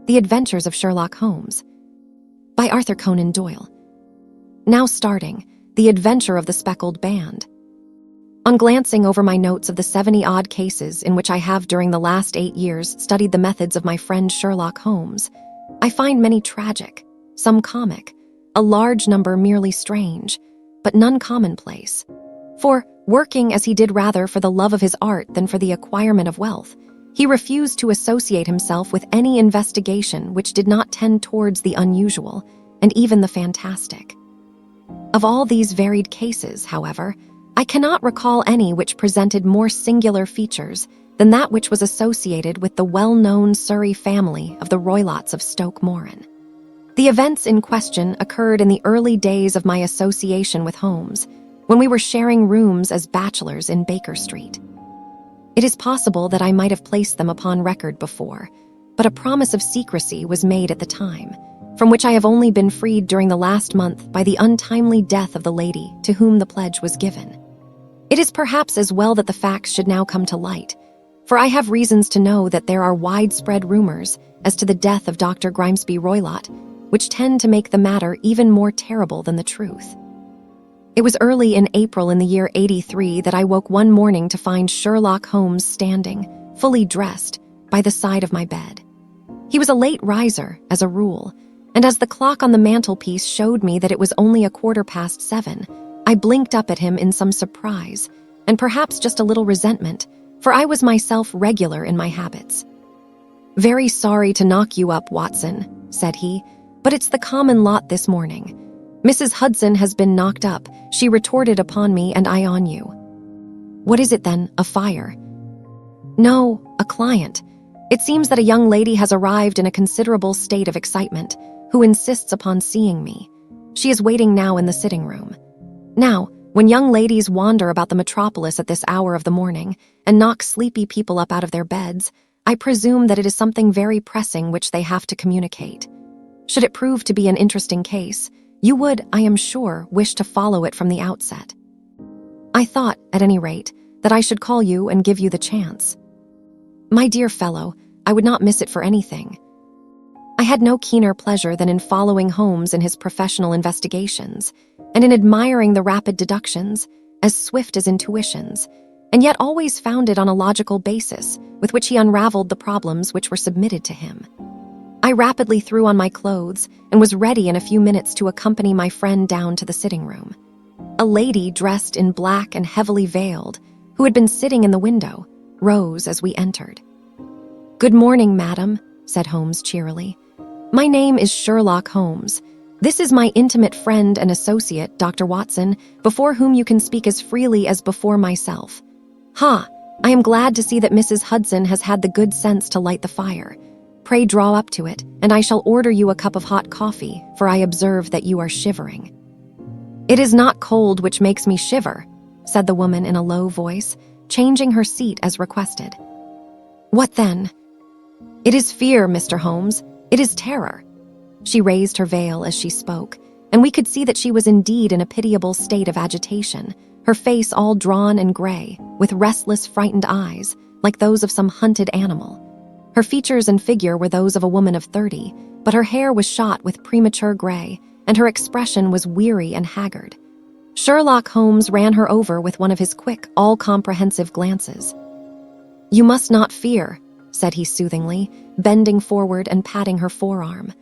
The Adventures of Sherlock Holmes by Arthur Conan Doyle. Now starting, The Adventure of the Speckled Band. On glancing over my notes of the 70-odd cases in which I have during the last 8 years studied the methods of my friend Sherlock Holmes, I find many tragic, some comic, a large number merely strange, but none commonplace. For, working as he did rather for the love of his art than for the acquirement of wealth, he refused to associate himself with any investigation which did not tend towards the unusual and even the fantastic. Of all these varied cases, however, I cannot recall any which presented more singular features than that which was associated with the well-known Surrey family of the Roylotts of Stoke Moran. The events in question occurred in the early days of my association with Holmes, when we were sharing rooms as bachelors in Baker Street. It is possible that I might have placed them upon record before, but a promise of secrecy was made at the time, from which I have only been freed during the last month by the untimely death of the lady to whom the pledge was given. It is perhaps as well that the facts should now come to light, for I have reasons to know that there are widespread rumors as to the death of Dr. Grimesby Roylott, which tend to make the matter even more terrible than the truth. It was early in April in the year 83 that I woke one morning to find Sherlock Holmes standing, fully dressed, by the side of my bed. He was a late riser, as a rule, and as the clock on the mantelpiece showed me that it was only 7:15, I blinked up at him in some surprise, and perhaps just a little resentment, for I was myself regular in my habits. "Very sorry to knock you up, Watson," said he, "but it's the common lot this morning. Mrs. Hudson has been knocked up. She retorted upon me and I on you." "What is it then, a fire?" "No, a client. It seems that a young lady has arrived in a considerable state of excitement, who insists upon seeing me. She is waiting now in the sitting room. Now, when young ladies wander about the metropolis at this hour of the morning and knock sleepy people up out of their beds, I presume that it is something very pressing which they have to communicate. Should it prove to be an interesting case, you would, I am sure, wish to follow it from the outset. I thought, at any rate, that I should call you and give you the chance." "My dear fellow, I would not miss it for anything." I had no keener pleasure than in following Holmes in his professional investigations, and in admiring the rapid deductions, as swift as intuitions, and yet always founded on a logical basis, with which he unraveled the problems which were submitted to him. I rapidly threw on my clothes and was ready in a few minutes to accompany my friend down to the sitting room. A lady dressed in black and heavily veiled, who had been sitting in the window, rose as we entered. "Good morning, madam," said Holmes cheerily. "My name is Sherlock Holmes. This is my intimate friend and associate, Dr. Watson, before whom you can speak as freely as before myself. Ha! I am glad to see that Mrs. Hudson has had the good sense to light the fire. Pray draw up to it, and I shall order you a cup of hot coffee, for I observe that you are shivering." "It is not cold which makes me shiver," said the woman in a low voice, changing her seat as requested. "What then?" "It is fear, Mr. Holmes. It is terror." She raised her veil as she spoke, and we could see that she was indeed in a pitiable state of agitation, her face all drawn and gray, with restless, frightened eyes, like those of some hunted animal. Her features and figure were those of a woman of 30, but her hair was shot with premature gray, and her expression was weary and haggard. Sherlock Holmes ran her over with one of his quick, all-comprehensive glances. "You must not fear," said he soothingly, bending forward and patting her forearm.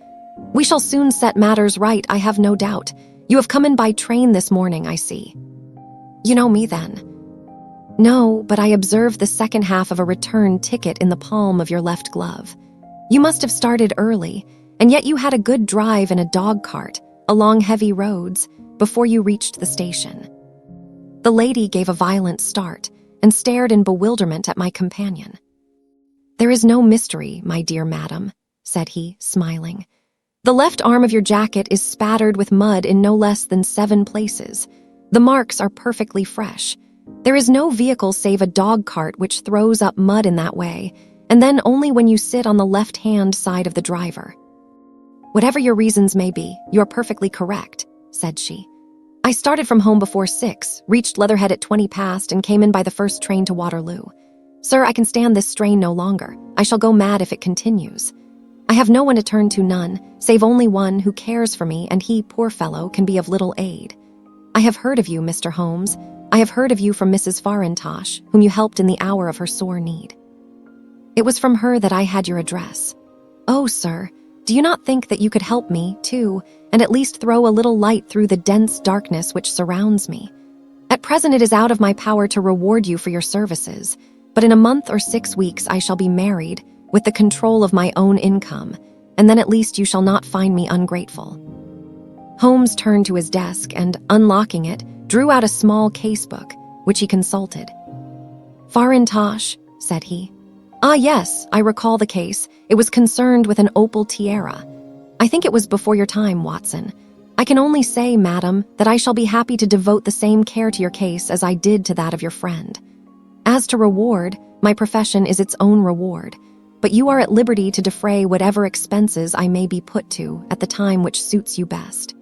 "We shall soon set matters right, I have no doubt. You have come in by train this morning, I see." "You know me, then?" "No, but I observed the second half of a return ticket in the palm of your left glove. You must have started early, and yet you had a good drive in a dog cart, along heavy roads, before you reached the station." The lady gave a violent start, and stared in bewilderment at my companion. "There is no mystery, my dear madam," said he, smiling. "The left arm of your jacket is spattered with mud in no less than 7 places. The marks are perfectly fresh. There is no vehicle save a dog cart which throws up mud in that way, and then only when you sit on the left-hand side of the driver." "Whatever your reasons may be, you are perfectly correct," said she. "I started from home before 6, reached Leatherhead at 20 past, and came in by the first train to Waterloo. Sir, I can stand this strain no longer. I shall go mad if it continues." I have no one to turn to, none, save only one who cares for me, and he, poor fellow, can be of little aid. I have heard of you, Mr. Holmes. I have heard of you from Mrs. Farintosh, whom you helped in the hour of her sore need. It was from her that I had your address. Oh, sir, do you not think that you could help me, too, and at least throw a little light through the dense darkness which surrounds me? At present it is out of my power to reward you for your services, but in a month or 6 weeks I shall be married, with the control of my own income, and then at least you shall not find me ungrateful. Holmes turned to his desk and, unlocking it, drew out a small casebook, which he consulted. Farintosh, said he. Ah, yes, I recall the case. It was concerned with an opal tiara. I think it was before your time, Watson. I can only say, madam, that I shall be happy to devote the same care to your case as I did to that of your friend. As to reward, my profession is its own reward, but you are at liberty to defray whatever expenses I may be put to at the time which suits you best.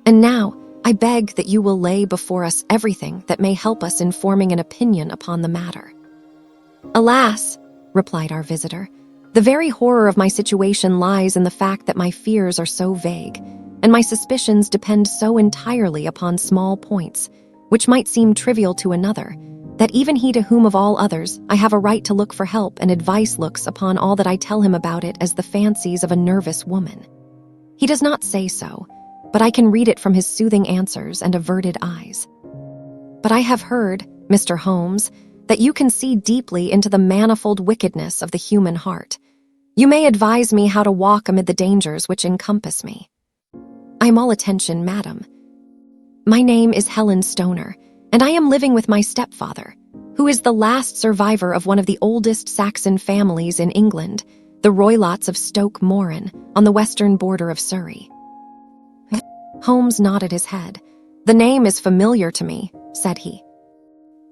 And now, I beg that you will lay before us everything that may help us in forming an opinion upon the matter. Alas, replied our visitor, the very horror of my situation lies in the fact that my fears are so vague, and my suspicions depend so entirely upon small points, which might seem trivial to another, that even he to whom of all others I have a right to look for help and advice looks upon all that I tell him about it as the fancies of a nervous woman. He does not say so, but I can read it from his soothing answers and averted eyes. But I have heard, Mr. Holmes, that you can see deeply into the manifold wickedness of the human heart. You may advise me how to walk amid the dangers which encompass me. I am all attention, madam. My name is Helen Stoner, and I am living with my stepfather, who is the last survivor of one of the oldest Saxon families in England, the Roylotts of Stoke Moran, on the western border of Surrey. Holmes nodded his head. The name is familiar to me, said he.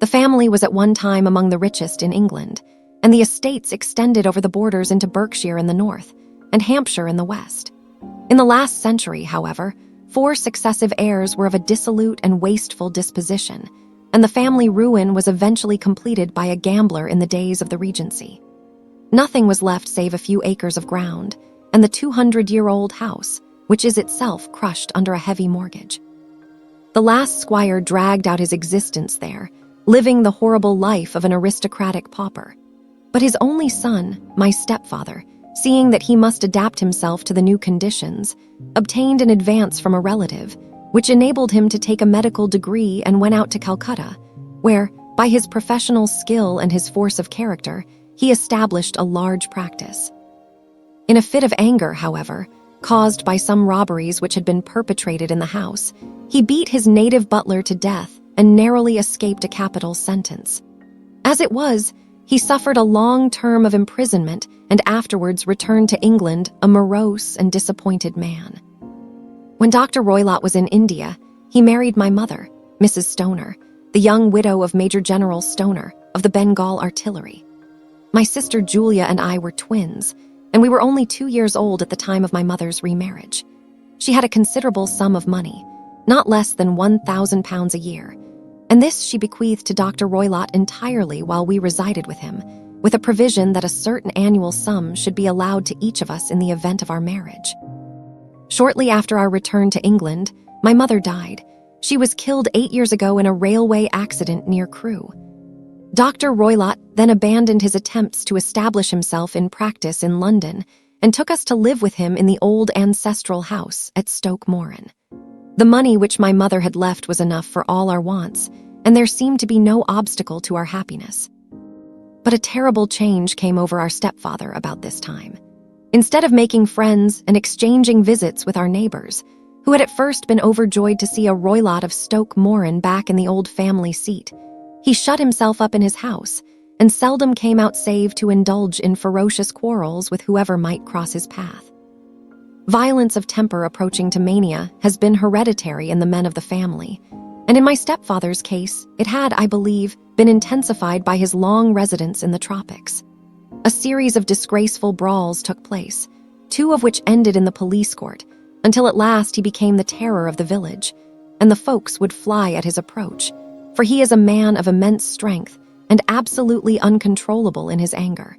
The family was at one time among the richest in England, and the estates extended over the borders into Berkshire in the north and Hampshire in the west. In the last century, however, 4 successive heirs were of a dissolute and wasteful disposition, and the family ruin was eventually completed by a gambler in the days of the Regency. Nothing was left save a few acres of ground, and the 200-year-old house, which is itself crushed under a heavy mortgage. The last squire dragged out his existence there, living the horrible life of an aristocratic pauper. But his only son, my stepfather, seeing that he must adapt himself to the new conditions, obtained an advance from a relative, which enabled him to take a medical degree and went out to Calcutta, where, by his professional skill and his force of character, he established a large practice. In a fit of anger, however, caused by some robberies which had been perpetrated in the house, he beat his native butler to death and narrowly escaped a capital sentence. As it was, he suffered a long term of imprisonment and afterwards returned to England a morose and disappointed man. When Dr. Roylott was in India, he married my mother, Mrs. Stoner, the young widow of Major General Stoner of the Bengal Artillery. My sister Julia and I were twins, and we were only 2 years old at the time of my mother's remarriage. She had a considerable sum of money, not less than £1,000 a year, and this she bequeathed to Dr. Roylott entirely while we resided with him, with a provision that a certain annual sum should be allowed to each of us in the event of our marriage. Shortly after our return to England, my mother died. She was killed 8 years ago in a railway accident near Crewe. Dr. Roylott then abandoned his attempts to establish himself in practice in London and took us to live with him in the old ancestral house at Stoke Moran. The money which my mother had left was enough for all our wants, and there seemed to be no obstacle to our happiness. But a terrible change came over our stepfather about this time. Instead of making friends and exchanging visits with our neighbors, who had at first been overjoyed to see a Roylott of Stoke Moran back in the old family seat, he shut himself up in his house and seldom came out save to indulge in ferocious quarrels with whoever might cross his path. Violence of temper approaching to mania has been hereditary in the men of the family, and in my stepfather's case, it had, I believe, been intensified by his long residence in the tropics. A series of disgraceful brawls took place, 2 of which ended in the police court, until at last he became the terror of the village, and the folks would fly at his approach, for he is a man of immense strength and absolutely uncontrollable in his anger.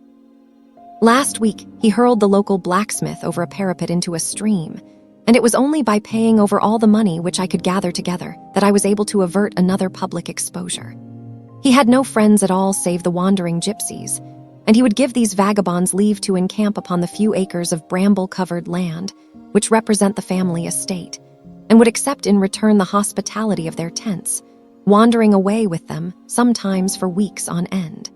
Last week, he hurled the local blacksmith over a parapet into a stream, and it was only by paying over all the money which I could gather together that I was able to avert another public exposure. He had no friends at all save the wandering gypsies, and he would give these vagabonds leave to encamp upon the few acres of bramble-covered land which represent the family estate, and would accept in return the hospitality of their tents, wandering away with them, sometimes for weeks on end.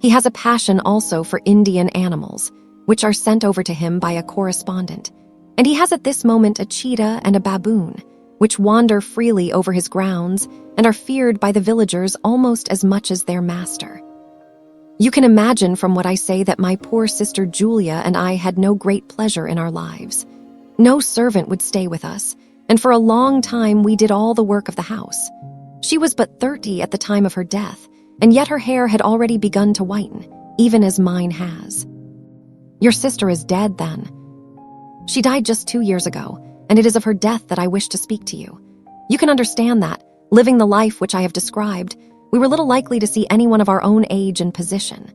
He has a passion also for Indian animals, which are sent over to him by a correspondent, and he has at this moment a cheetah and a baboon, which wander freely over his grounds and are feared by the villagers almost as much as their master. You can imagine from what I say that my poor sister Julia and I had no great pleasure in our lives. No servant would stay with us, and for a long time we did all the work of the house. She was but 30 at the time of her death, and yet her hair had already begun to whiten, even as mine has. Your sister is dead, then? She died just 2 years ago, and it is of her death that I wish to speak to you. You can understand that, living the life which I have described, we were little likely to see anyone of our own age and position.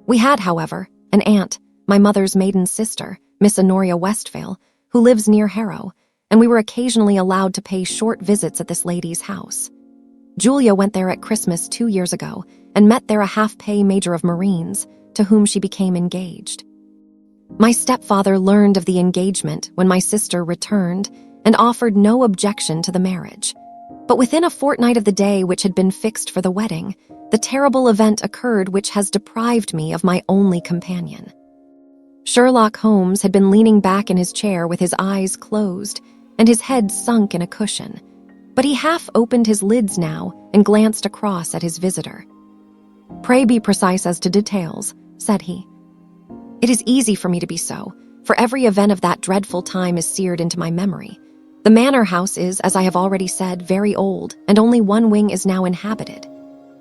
We had, however, an aunt, my mother's maiden sister, Miss Honoria Westphale, who lives near Harrow, and we were occasionally allowed to pay short visits at this lady's house. Julia went there at Christmas 2 years ago and met there a half-pay major of Marines, to whom she became engaged. My stepfather learned of the engagement when my sister returned and offered no objection to the marriage. But within a fortnight of the day which had been fixed for the wedding, the terrible event occurred which has deprived me of my only companion. Sherlock Holmes had been leaning back in his chair with his eyes closed and his head sunk in a cushion, but he half opened his lids now and glanced across at his visitor. "Pray be precise as to details," said he. "It is easy for me to be so, for every event of that dreadful time is seared into my memory. The manor house is, as I have already said, very old, and only one wing is now inhabited.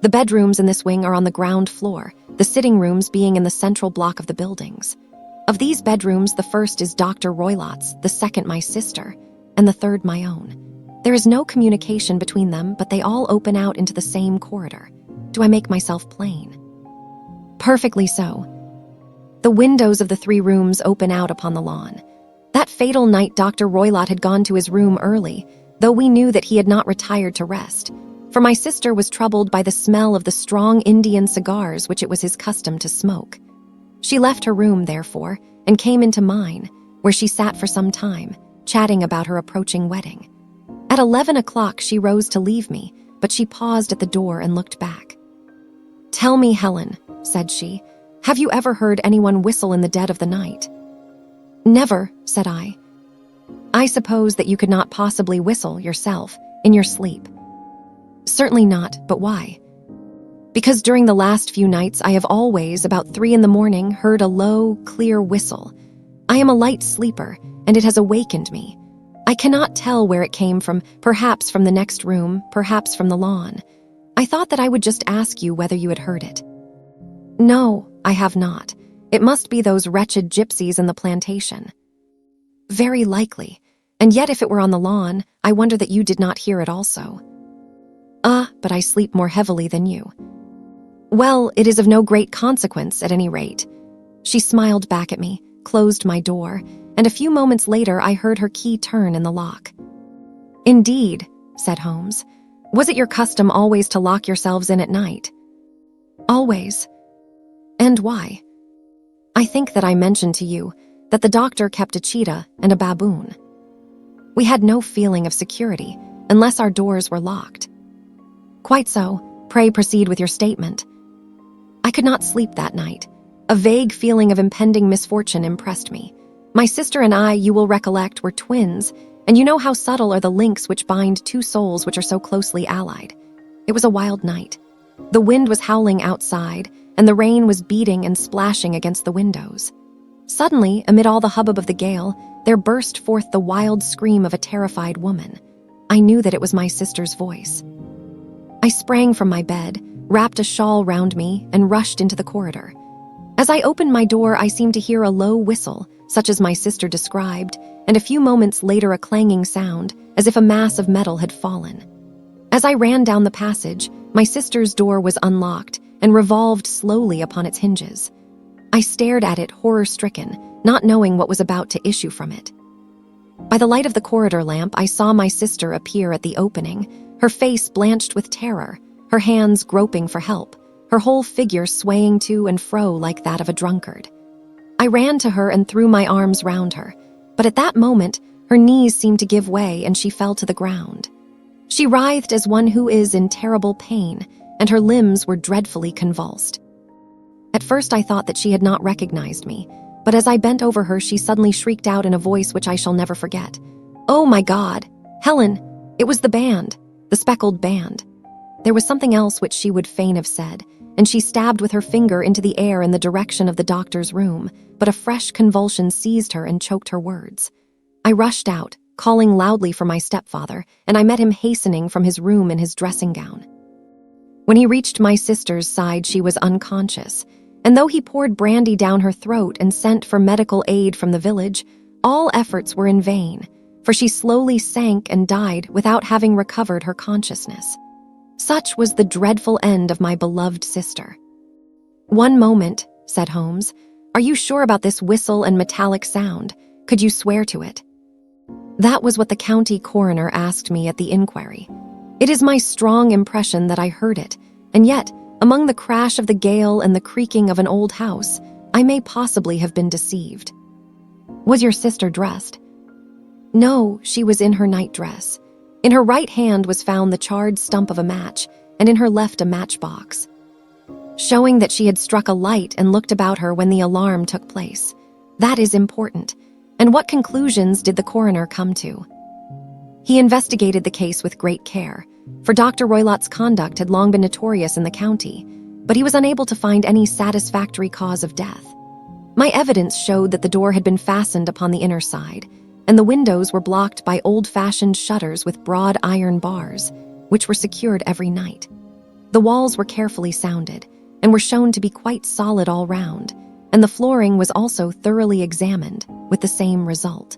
The bedrooms in this wing are on the ground floor, the sitting rooms being in the central block of the buildings. Of these bedrooms, the first is Dr. Roylott's, the second my sister, and the third my own. There is no communication between them, but they all open out into the same corridor. Do I make myself plain?" "Perfectly so. The windows of the 3 rooms open out upon the lawn. That fatal night Dr. Roylott had gone to his room early, though we knew that he had not retired to rest, for my sister was troubled by the smell of the strong Indian cigars which it was his custom to smoke. She left her room, therefore, and came into mine, where she sat for some time, chatting about her approaching wedding. At 11 o'clock she rose to leave me, but she paused at the door and looked back. "Tell me, Helen," said she, "have you ever heard anyone whistle in the dead of the night?" "Never," said I. "I suppose that you could not possibly whistle, yourself, in your sleep." "Certainly not, but why?" "Because during the last few nights I have always, about 3 in the morning, heard a low, clear whistle. I am a light sleeper, and it has awakened me. I cannot tell where it came from, perhaps from the next room, perhaps from the lawn. I thought that I would just ask you whether you had heard it." "No, I have not. It must be those wretched gypsies in the plantation." "Very likely, and yet if it were on the lawn, I wonder that you did not hear it also." But I sleep more heavily than you." "Well, it is of no great consequence, at any rate." She smiled back at me, closed my door, and a few moments later I heard her key turn in the lock. "Indeed," said Holmes. "Was it your custom always to lock yourselves in at night?" "Always." "And why?" "I think that I mentioned to you that the doctor kept a cheetah and a baboon. We had no feeling of security unless our doors were locked." "Quite so. Pray proceed with your statement." "I could not sleep that night. A vague feeling of impending misfortune impressed me. My sister and I, you will recollect, were twins, and you know how subtle are the links which bind 2 souls which are so closely allied. It was a wild night. The wind was howling outside, and the rain was beating and splashing against the windows. Suddenly, amid all the hubbub of the gale, there burst forth the wild scream of a terrified woman. I knew that it was my sister's voice. I sprang from my bed, wrapped a shawl round me, and rushed into the corridor. As I opened my door, I seemed to hear a low whistle, such as my sister described, and a few moments later a clanging sound, as if a mass of metal had fallen. As I ran down the passage, my sister's door was unlocked and revolved slowly upon its hinges. I stared at it horror-stricken, not knowing what was about to issue from it. By the light of the corridor lamp, I saw my sister appear at the opening, her face blanched with terror, her hands groping for help, her whole figure swaying to and fro like that of a drunkard. I ran to her and threw my arms round her, but at that moment, her knees seemed to give way and she fell to the ground. She writhed as one who is in terrible pain, and her limbs were dreadfully convulsed. At first I thought that she had not recognized me, but as I bent over her, she suddenly shrieked out in a voice which I shall never forget. "Oh my God! Helen! It was the band! The Speckled band!" There was something else which she would fain have said, and she stabbed with her finger into the air in the direction of the doctor's room, but a fresh convulsion seized her and choked her words. I rushed out, calling loudly for my stepfather, and I met him hastening from his room in his dressing gown. When he reached my sister's side, she was unconscious, and though he poured brandy down her throat and sent for medical aid from the village, all efforts were in vain, for she slowly sank and died without having recovered her consciousness. Such was the dreadful end of my beloved sister. "One moment," said Holmes. "Are you sure about this whistle and metallic sound? Could you swear to it?" That was what the county coroner asked me at the inquiry. It is my strong impression that I heard it, and yet, among the crash of the gale and the creaking of an old house, I may possibly have been deceived. "Was your sister dressed?" "No, she was in her nightdress. In her right hand was found the charred stump of a match, and in her left a matchbox, showing that she had struck a light and looked about her when the alarm took place. That is important. And what conclusions did the coroner come to?" He investigated the case with great care, for Dr. Roylott's conduct had long been notorious in the county, but he was unable to find any satisfactory cause of death. My evidence showed that the door had been fastened upon the inner side, and the windows were blocked by old-fashioned shutters with broad iron bars, which were secured every night. The walls were carefully sounded, and were shown to be quite solid all round, and the flooring was also thoroughly examined, with the same result.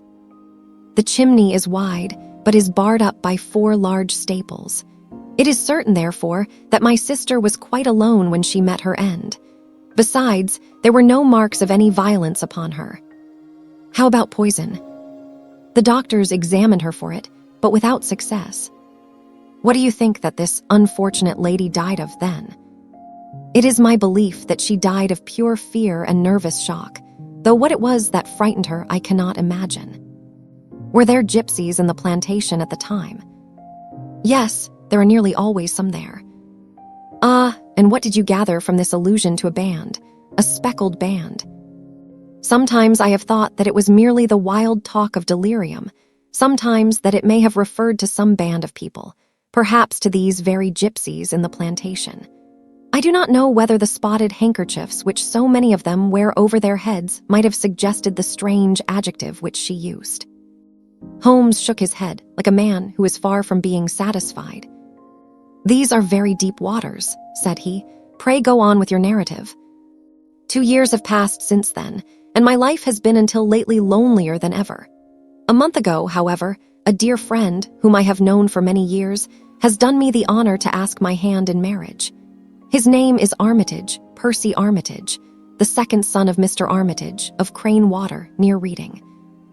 The chimney is wide, but is barred up by 4 large staples. It is certain, therefore, that my sister was quite alone when she met her end. Besides, there were no marks of any violence upon her. How about poison? The doctors examined her for it, but without success. What do you think that this unfortunate lady died of then? It is my belief that she died of pure fear and nervous shock, though what it was that frightened her I cannot imagine. Were there gypsies in the plantation at the time? Yes, there are nearly always some there. Ah, and what did you gather from this allusion to a band, a speckled band? Sometimes I have thought that it was merely the wild talk of delirium, sometimes that it may have referred to some band of people, perhaps to these very gypsies in the plantation. I do not know whether the spotted handkerchiefs which so many of them wear over their heads might have suggested the strange adjective which she used. Holmes shook his head, like a man who is far from being satisfied. "These are very deep waters," said he. "Pray go on with your narrative." 2 years have passed since then, and my life has been until lately lonelier than ever. A month ago, however, a dear friend, whom I have known for many years, has done me the honor to ask my hand in marriage. His name is Armitage, Percy Armitage, the second son of Mr. Armitage, of Crane Water, near Reading.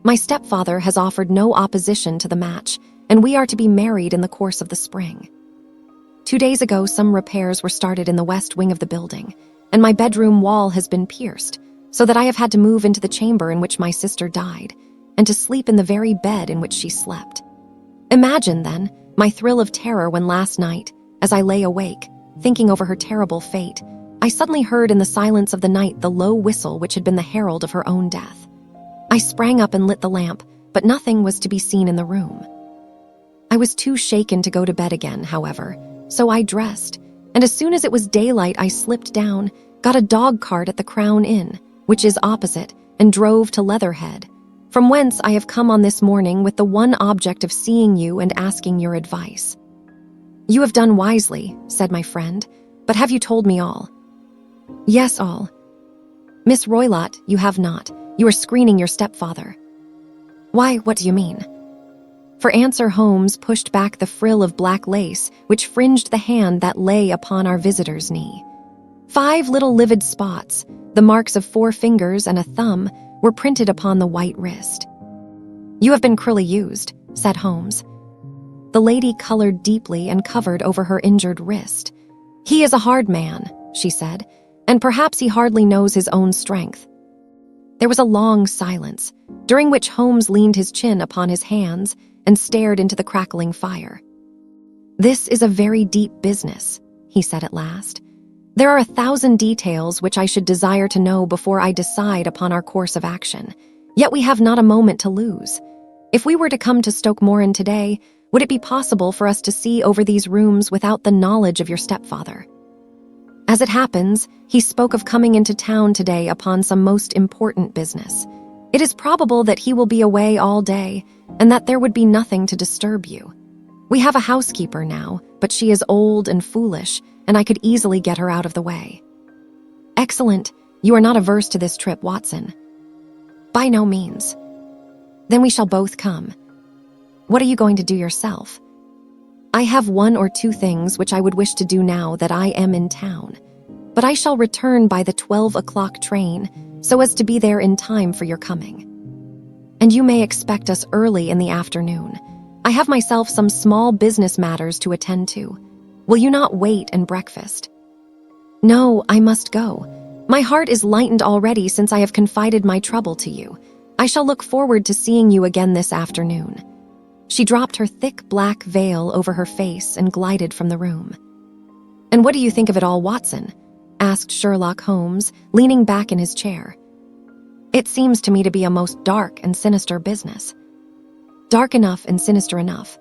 My stepfather has offered no opposition to the match, and we are to be married in the course of the spring. 2 days ago, some repairs were started in the west wing of the building, and my bedroom wall has been pierced, so that I have had to move into the chamber in which my sister died, and to sleep in the very bed in which she slept. Imagine, then, my thrill of terror when last night, as I lay awake, thinking over her terrible fate, I suddenly heard in the silence of the night the low whistle which had been the herald of her own death. I sprang up and lit the lamp, but nothing was to be seen in the room. I was too shaken to go to bed again, however, so I dressed, and as soon as it was daylight I slipped down, got a dog cart at the Crown Inn, which is opposite, and drove to Leatherhead, from whence I have come on this morning with the one object of seeing you and asking your advice. "You have done wisely," said my friend, "but have you told me all?" "Yes, all." "Miss Roylott, you have not. You are screening your stepfather." "Why, what do you mean?" For answer, Holmes pushed back the frill of black lace which fringed the hand that lay upon our visitor's knee. 5 little livid spots, The marks of 4 fingers and a thumb were printed upon the white wrist. "You have been cruelly used," said Holmes. The lady colored deeply and covered over her injured wrist. "He is a hard man," she said, "and perhaps he hardly knows his own strength." There was a long silence, during which Holmes leaned his chin upon his hands and stared into the crackling fire. "This is a very deep business," he said at last. "There are 1,000 details which I should desire to know before I decide upon our course of action. Yet we have not a moment to lose. If we were to come to Stoke Moran today, would it be possible for us to see over these rooms without the knowledge of your stepfather? As it happens, he spoke of coming into town today upon some most important business. It is probable that he will be away all day, and that there would be nothing to disturb you. We have a housekeeper now, but she is old and foolish, and I could easily get her out of the way." "Excellent. You are not averse to this trip, Watson?" "By no means." "Then we shall both come. What are you going to do yourself?" "I have 1 or 2 things which I would wish to do now that I am in town, but I shall return by the 12 o'clock train so as to be there in time for your coming. And you may expect us early in the afternoon. I have myself some small business matters to attend to. Will you not wait and breakfast?" "No, I must go. My heart is lightened already since I have confided my trouble to you. I shall look forward to seeing you again this afternoon." She dropped her thick black veil over her face and glided from the room. "And what do you think of it all, Watson?" asked Sherlock Holmes, leaning back in his chair. "It seems to me to be a most dark and sinister business." "Dark enough and sinister enough.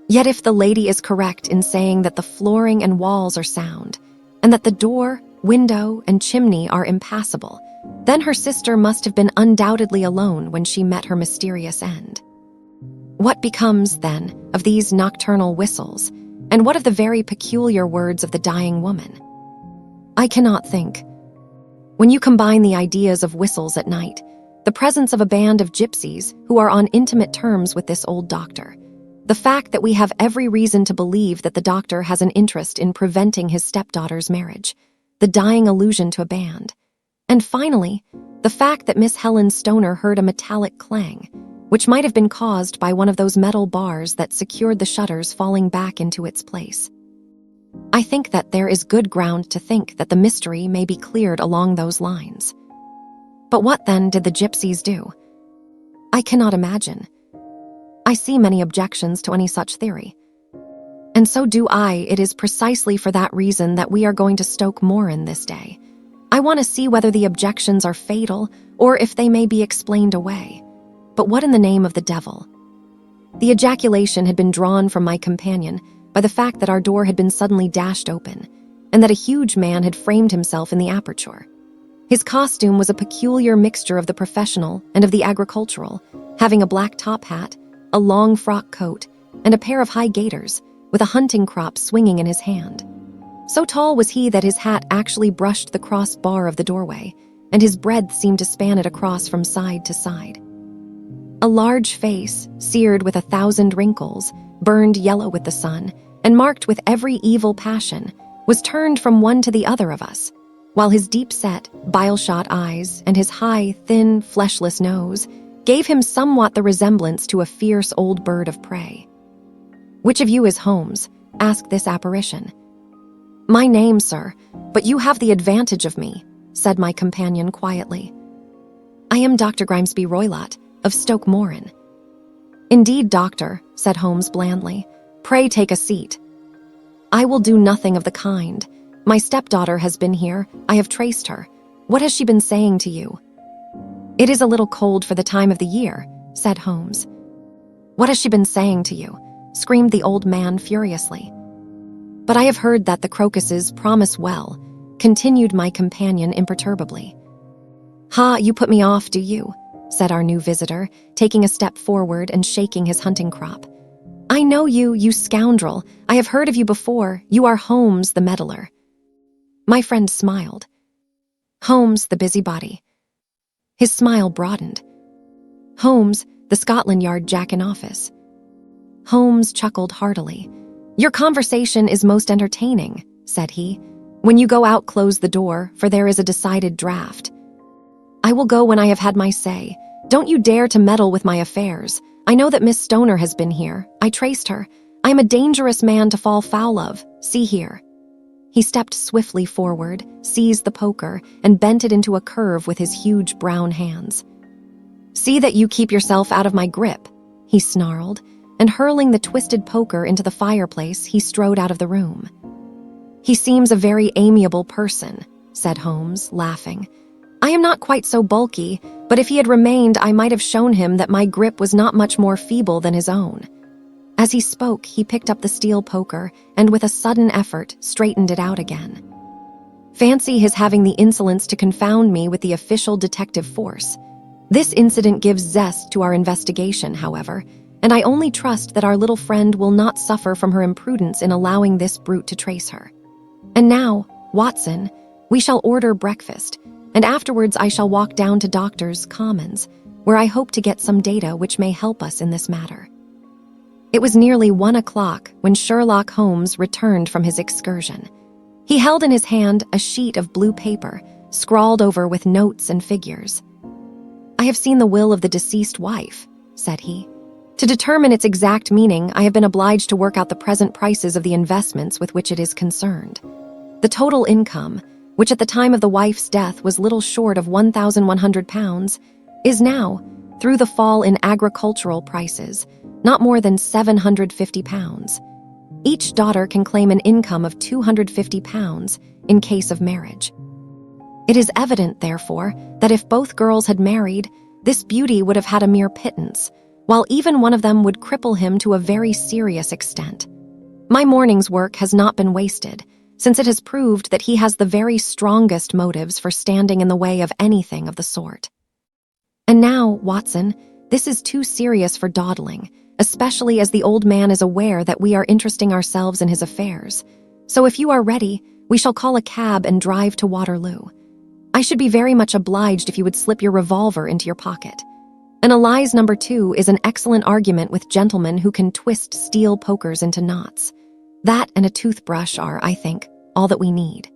Yet if the lady is correct in saying that the flooring and walls are sound, and that the door, window, and chimney are impassable, then her sister must have been undoubtedly alone when she met her mysterious end. What becomes, then, of these nocturnal whistles, and what of the very peculiar words of the dying woman? I cannot think. When you combine the ideas of whistles at night, the presence of a band of gypsies who are on intimate terms with this old doctor, the fact that we have every reason to believe that the doctor has an interest in preventing his stepdaughter's marriage, the dying allusion to a band, and finally, the fact that Miss Helen Stoner heard a metallic clang, which might have been caused by one of those metal bars that secured the shutters falling back into its place. I think that there is good ground to think that the mystery may be cleared along those lines. But what then did the gypsies do? I cannot imagine. I see many objections to any such theory. And so do I. It is precisely for that reason that we are going to Stoke Moran this day. I want to see whether the objections are fatal or if they may be explained away. But what in the name of the devil? The ejaculation had been drawn from my companion by the fact that our door had been suddenly dashed open, and that a huge man had framed himself in the aperture. His costume was a peculiar mixture of the professional and of the agricultural, having a black top hat, a long frock coat, and a pair of high gaiters, with a hunting crop swinging in his hand. So tall was he that his hat actually brushed the crossbar of the doorway, and his breadth seemed to span it across from side to side. A large face, seared with 1,000 wrinkles, burned yellow with the sun, and marked with every evil passion, was turned from one to the other of us, while his deep-set, bile-shot eyes and his high, thin, fleshless nose gave him somewhat the resemblance to a fierce old bird of prey. "Which of you is Holmes?" asked this apparition. "My name, sir, but you have the advantage of me," said my companion quietly. "I am Dr. Grimesby Roylott, of Stoke Moran." "Indeed, doctor," said Holmes blandly. "Pray take a seat." "I will do nothing of the kind. My stepdaughter has been here. I have traced her. What has she been saying to you?" "It is a little cold for the time of the year," said Holmes. "What has she been saying to you?" screamed the old man furiously. "But I have heard that the crocuses promise well," continued my companion imperturbably. "Ha, you put me off, do you?" said our new visitor, taking a step forward and shaking his hunting crop. "I know you, you scoundrel. I have heard of you before. You are Holmes the meddler." My friend smiled. Holmes the busybody. His smile broadened. Holmes, the Scotland Yard jack-in-office. Holmes chuckled heartily. "Your conversation is most entertaining," said he. When you go out, close the door, for there is a decided draft. I will go when I have had my say. Don't you dare to meddle with my affairs. I know that Miss Stoner has been here. I traced her. I am a dangerous man to fall foul of. See here." He stepped swiftly forward, seized the poker, and bent it into a curve with his huge brown hands. "See that you keep yourself out of my grip," he snarled, and hurling the twisted poker into the fireplace, he strode out of the room. "He seems a very amiable person," said Holmes, laughing. "I am not quite so bulky, but if he had remained, I might have shown him that my grip was not much more feeble than his own." As he spoke, he picked up the steel poker and, with a sudden effort, straightened it out again. "Fancy his having the insolence to confound me with the official detective force. This incident gives zest to our investigation, however, and I only trust that our little friend will not suffer from her imprudence in allowing this brute to trace her. And now, Watson, we shall order breakfast, and afterwards I shall walk down to Doctor's Commons, where I hope to get some data which may help us in this matter." It was nearly 1 o'clock when Sherlock Holmes returned from his excursion. He held in his hand a sheet of blue paper, scrawled over with notes and figures. "I have seen the will of the deceased wife," said he. "To determine its exact meaning, I have been obliged to work out the present prices of the investments with which it is concerned. The total income, which at the time of the wife's death was little short of £1,100, is now, through the fall in agricultural prices, not more than £750. Each daughter can claim an income of £250 in case of marriage. It is evident, therefore, that if both girls had married, this beauty would have had a mere pittance, while even one of them would cripple him to a very serious extent. My morning's work has not been wasted, since it has proved that he has the very strongest motives for standing in the way of anything of the sort. And now, Watson, this is too serious for dawdling, especially as the old man is aware that we are interesting ourselves in his affairs. So if you are ready, we shall call a cab and drive to Waterloo. I should be very much obliged if you would slip your revolver into your pocket. Analyze number 2 is an excellent argument with gentlemen who can twist steel pokers into knots. That and a toothbrush are, I think, all that we need."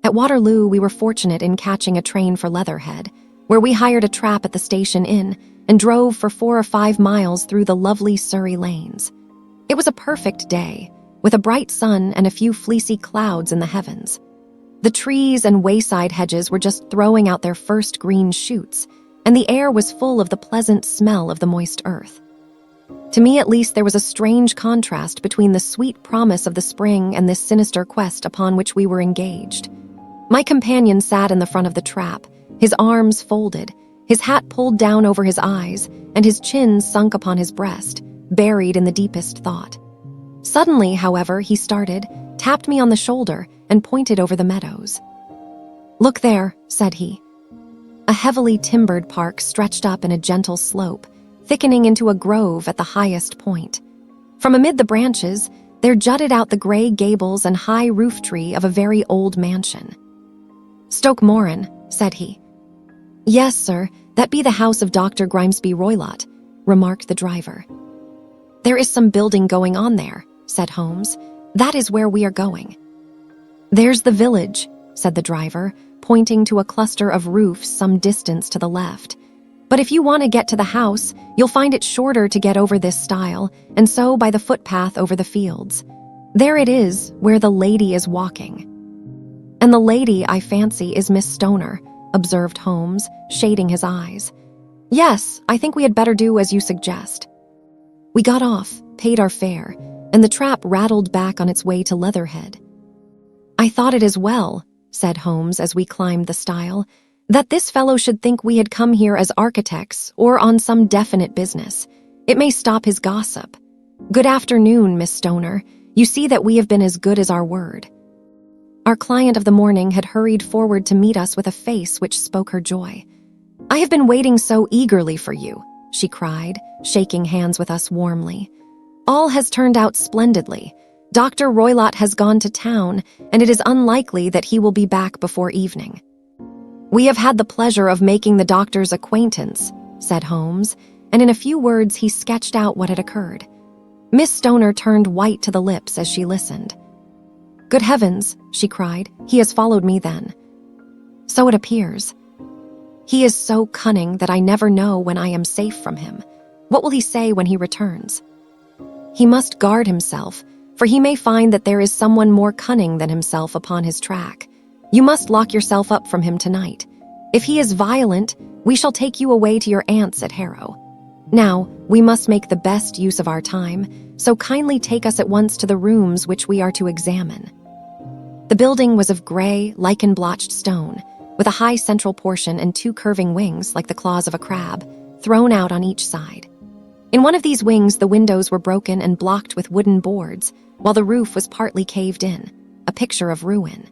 At Waterloo, we were fortunate in catching a train for Leatherhead, where we hired a trap at the station inn and drove for 4 or 5 miles through the lovely Surrey lanes. It was a perfect day, with a bright sun and a few fleecy clouds in the heavens. The trees and wayside hedges were just throwing out their first green shoots, and the air was full of the pleasant smell of the moist earth. To me, at least, there was a strange contrast between the sweet promise of the spring and this sinister quest upon which we were engaged. My companion sat in the front of the trap, his arms folded, his hat pulled down over his eyes, and his chin sunk upon his breast, buried in the deepest thought. Suddenly, however, he started, tapped me on the shoulder, and pointed over the meadows. "Look there," said he. A heavily timbered park stretched up in a gentle slope, thickening into a grove at the highest point. From amid the branches, there jutted out the gray gables and high roof tree of a very old mansion. "Stoke Moran," said he. "Yes, sir, that be the house of Dr. Grimesby Roylott," remarked the driver. "There is some building going on there," said Holmes. "That is where we are going." "There's the village," said the driver, pointing to a cluster of roofs some distance to the left. "But if you want to get to the house, you'll find it shorter to get over this stile, and so by the footpath over the fields. There it is, where the lady is walking." "And the lady, I fancy, is Miss Stoner," observed Holmes, shading his eyes. "Yes, I think we had better do as you suggest." We got off, paid our fare, and the trap rattled back on its way to Leatherhead. "I thought it as well," said Holmes as we climbed the stile, "that this fellow should think we had come here as architects or on some definite business. It may stop his gossip. Good afternoon, Miss Stoner. You see that we have been as good as our word." Our client of the morning had hurried forward to meet us with a face which spoke her joy. "I have been waiting so eagerly for you," she cried, shaking hands with us warmly. "All has turned out splendidly. Dr. Roylott has gone to town, and it is unlikely that he will be back before evening." "We have had the pleasure of making the doctor's acquaintance," said Holmes, and in a few words he sketched out what had occurred. Miss Stoner turned white to the lips as she listened. "Good heavens," she cried. "He has followed me then." "So it appears. He is so cunning that I never know when I am safe from him. What will he say when he returns? He must guard himself, for he may find that there is someone more cunning than himself upon his track. You must lock yourself up from him tonight. If he is violent, we shall take you away to your aunt's at Harrow. Now, we must make the best use of our time, so kindly take us at once to the rooms which we are to examine." The building was of gray, lichen-blotched stone, with a high central portion and 2 curving wings like the claws of a crab, thrown out on each side. In one of these wings, the windows were broken and blocked with wooden boards, while the roof was partly caved in, a picture of ruin.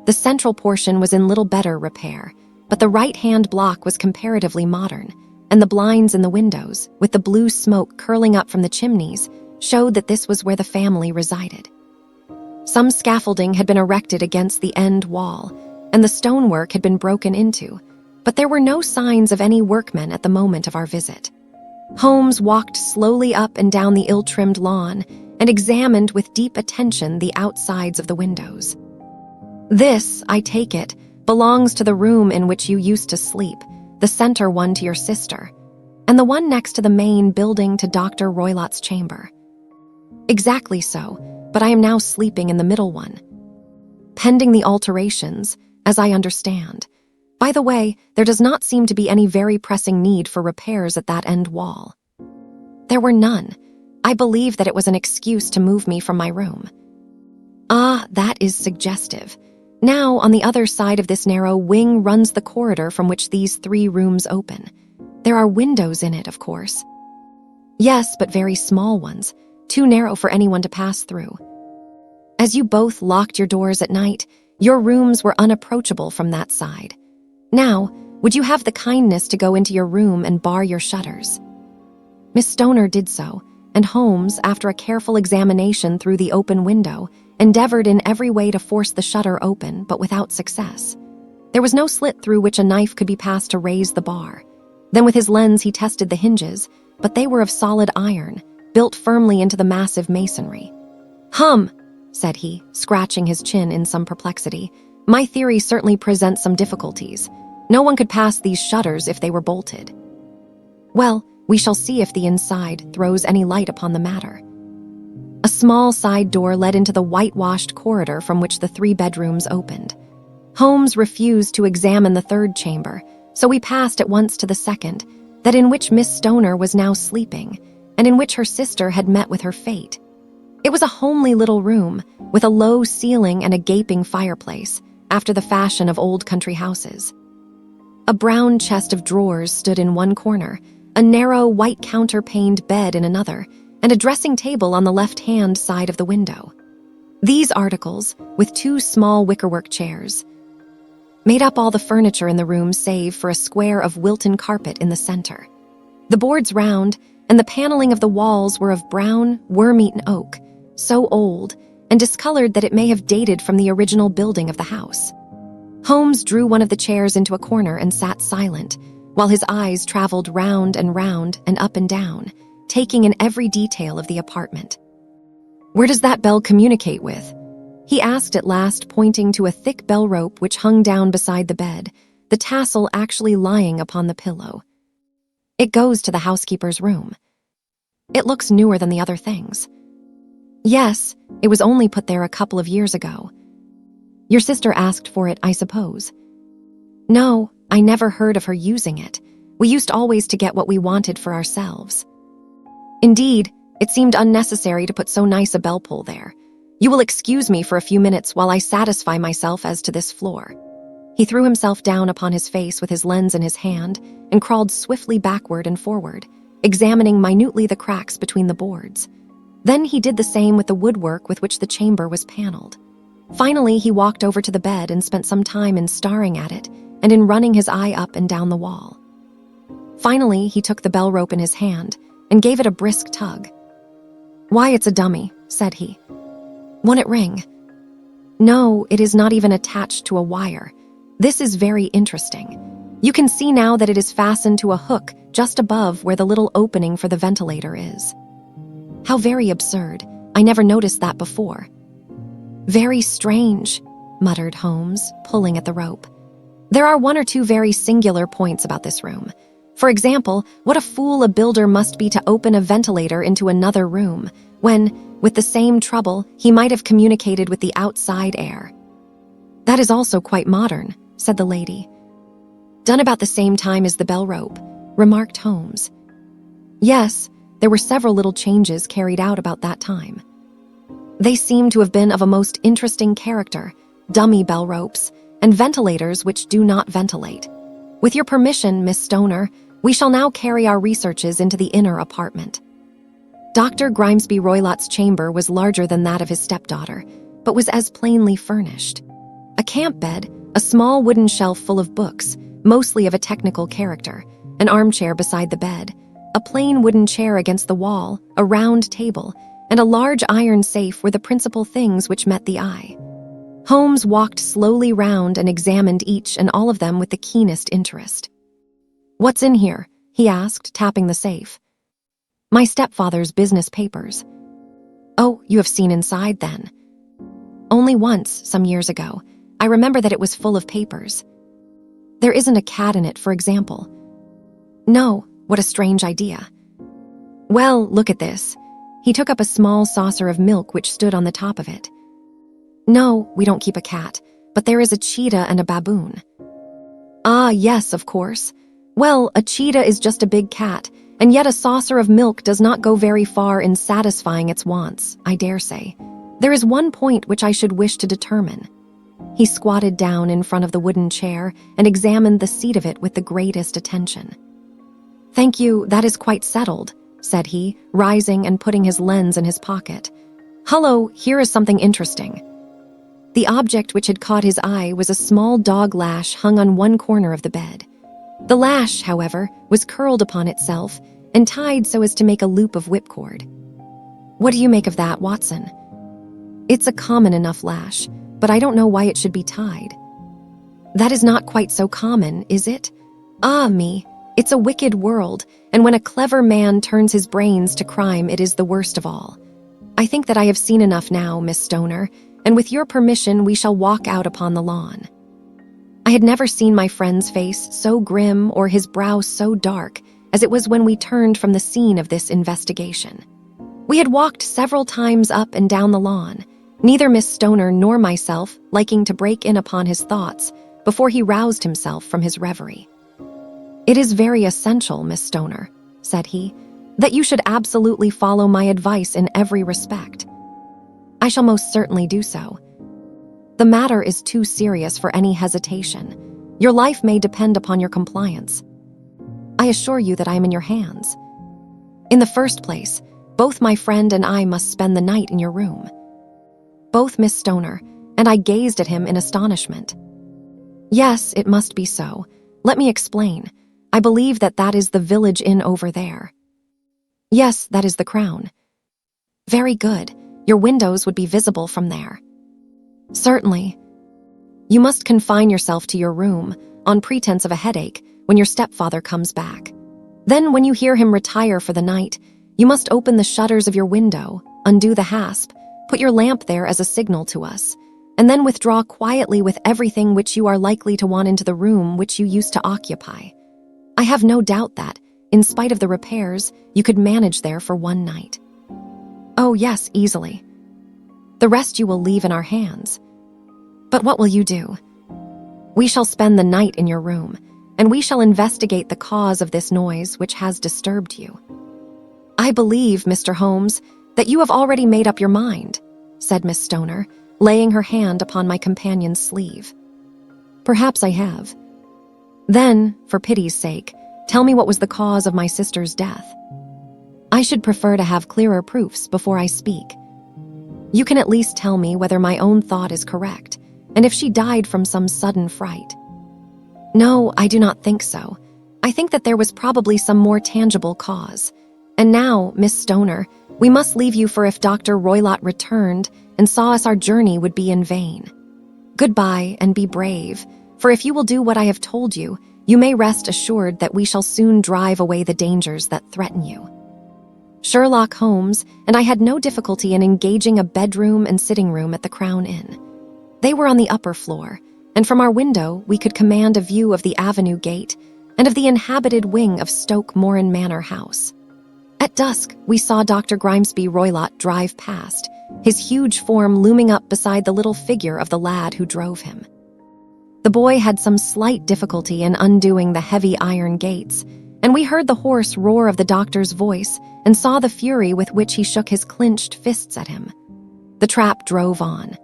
The central portion was in little better repair, but the right-hand block was comparatively modern, and the blinds in the windows, with the blue smoke curling up from the chimneys, showed that this was where the family resided. Some scaffolding had been erected against the end wall, and the stonework had been broken into, but there were no signs of any workmen at the moment of our visit. Holmes walked slowly up and down the ill-trimmed lawn and examined with deep attention the outsides of the windows. "This, I take it, belongs to the room in which you used to sleep, the center one to your sister, and the one next to the main building to Dr. Roylott's chamber." "Exactly so, but I am now sleeping in the middle one. Pending the alterations, as I understand. By the way, there does not seem to be any very pressing need for repairs at that end wall." "There were none. I believe that it was an excuse to move me from my room." "Ah, that is suggestive. Now, on the other side of this narrow wing runs the corridor from which these 3 rooms open. There are windows in it, of course." "Yes, but very small ones, too narrow for anyone to pass through. As you both locked your doors at night, your rooms were unapproachable from that side. Now, would you have the kindness to go into your room and bar your shutters?" Miss Stoner did so, and Holmes, after a careful examination through the open window, endeavored in every way to force the shutter open, but without success. There was no slit through which a knife could be passed to raise the bar. Then with his lens he tested the hinges, but they were of solid iron, built firmly into the massive masonry. "Hum," said he, scratching his chin in some perplexity. "My theory certainly presents some difficulties. No one could pass these shutters if they were bolted." "Well, we shall see if the inside throws any light upon the matter." A small side door led into the whitewashed corridor from which the 3 bedrooms opened. Holmes refused to examine the 3rd chamber, so we passed at once to the 2nd, that in which Miss Stoner was now sleeping, and in which her sister had met with her fate. It was a homely little room, with a low ceiling and a gaping fireplace, after the fashion of old country houses. A brown chest of drawers stood in one corner, a narrow white counterpaned bed in another, and a dressing table on the left-hand side of the window. These articles, with 2 small wickerwork chairs, made up all the furniture in the room save for a square of Wilton carpet in the center. The boards round, and the paneling of the walls were of brown, worm-eaten oak, so old and discolored that it may have dated from the original building of the house. Holmes drew one of the chairs into a corner and sat silent, while his eyes traveled round and up and down, taking in every detail of the apartment. "Where does that bell communicate with?" he asked at last, pointing to a thick bell rope which hung down beside the bed, the tassel actually lying upon the pillow. "It goes to the housekeeper's room. It looks newer than the other things." "Yes, it was only put there a couple of years ago." "Your sister asked for it, I suppose?" "No, I never heard of her using it. We used always to get what we wanted for ourselves." "Indeed, it seemed unnecessary to put so nice a bell pull there. You will excuse me for a few minutes while I satisfy myself as to this floor." He threw himself down upon his face with his lens in his hand and crawled swiftly backward and forward, examining minutely the cracks between the boards. Then he did the same with the woodwork with which the chamber was paneled. Finally, he walked over to the bed and spent some time in staring at it and in running his eye up and down the wall. Finally, he took the bell rope in his hand and gave it a brisk tug. "Why, it's a dummy," said he. "Won't it ring?" "No, it is not even attached to a wire. This is very interesting. You can see now that it is fastened to a hook just above where the little opening for the ventilator is." "How very absurd. I never noticed that before." Very strange, muttered Holmes, pulling at the rope. There are one or two very singular points about this room. For example, what a fool a builder must be to open a ventilator into another room, when, with the same trouble, he might have communicated with the outside air. That is also quite modern, said the lady. Done about the same time as the bell rope, remarked Holmes. Yes, there were several little changes carried out about that time. They seem to have been of a most interesting character, dummy bell ropes, and ventilators which do not ventilate. With your permission, Miss Stoner, we shall now carry our researches into the inner apartment. Dr. Grimesby Roylott's chamber was larger than that of his stepdaughter, but was as plainly furnished. A camp bed, a small wooden shelf full of books, mostly of a technical character, an armchair beside the bed, a plain wooden chair against the wall, a round table, and a large iron safe were the principal things which met the eye. Holmes walked slowly round and examined each and all of them with the keenest interest. "What's in here?" he asked, tapping the safe. "My stepfather's business papers." "Oh, you have seen inside, then?" "Only once, some years ago. I remember that it was full of papers." "There isn't a cat in it, for example?" "No, what a strange idea." "Well, look at this." He took up a small saucer of milk which stood on the top of it. "No, we don't keep a cat, but there is a cheetah and a baboon." "Ah, yes, of course. Well, a cheetah is just a big cat, and yet a saucer of milk does not go very far in satisfying its wants, I dare say. There is one point which I should wish to determine." He squatted down in front of the wooden chair and examined the seat of it with the greatest attention. "Thank you, that is quite settled," said he, rising and putting his lens in his pocket. "Hullo, here is something interesting." The object which had caught his eye was a small dog lash hung on one corner of the bed. The lash, however, was curled upon itself and tied so as to make a loop of whipcord. "What do you make of that, Watson?" "It's a common enough lash, but I don't know why it should be tied." "That is not quite so common, is it? Ah, me, it's a wicked world, and when a clever man turns his brains to crime, it is the worst of all. I think that I have seen enough now, Miss Stoner, and with your permission we shall walk out upon the lawn." I had never seen my friend's face so grim or his brow so dark as it was when we turned from the scene of this investigation. We had walked several times up and down the lawn, neither Miss Stoner nor myself liking to break in upon his thoughts before he roused himself from his reverie. "It is very essential, Miss Stoner," said he, "that you should absolutely follow my advice in every respect." "I shall most certainly do so. The matter is too serious for any hesitation. Your life may depend upon your compliance. I assure you that I am in your hands. In the first place, both my friend and I must spend the night in your room." "Both, Miss Stoner," and I gazed at him in astonishment. "Yes, it must be so. Let me explain. I believe that that is the village inn over there." "Yes, that is the Crown." "Very good. Your windows would be visible from there." "Certainly." "You must confine yourself to your room, on pretense of a headache, when your stepfather comes back. Then, when you hear him retire for the night, you must open the shutters of your window, undo the hasp, put your lamp there as a signal to us, and then withdraw quietly with everything which you are likely to want into the room which you used to occupy. I have no doubt that, in spite of the repairs, you could manage there for one night." "Oh, yes, easily." "The rest you will leave in our hands." "But what will you do?" "We shall spend the night in your room, and we shall investigate the cause of this noise which has disturbed you." "I believe, Mr. Holmes, that you have already made up your mind," said Miss Stoner, laying her hand upon my companion's sleeve. "Perhaps I have." "Then, for pity's sake, tell me what was the cause of my sister's death." "I should prefer to have clearer proofs before I speak." "You can at least tell me whether my own thought is correct, and if she died from some sudden fright." "No, I do not think so. I think that there was probably some more tangible cause. And now, Miss Stoner, we must leave you, for if Dr. Roylott returned and saw us, our journey would be in vain. Goodbye, and be brave, for if you will do what I have told you, you may rest assured that we shall soon drive away the dangers that threaten you." Sherlock Holmes, and I had no difficulty in engaging a bedroom and sitting room at the Crown Inn. They were on the upper floor, and from our window we could command a view of the avenue gate and of the inhabited wing of Stoke Moran Manor House. At dusk, we saw Dr. Grimesby Roylott drive past, his huge form looming up beside the little figure of the lad who drove him. The boy had some slight difficulty in undoing the heavy iron gates, and we heard the hoarse roar of the doctor's voice and saw the fury with which he shook his clenched fists at him. The trap drove on.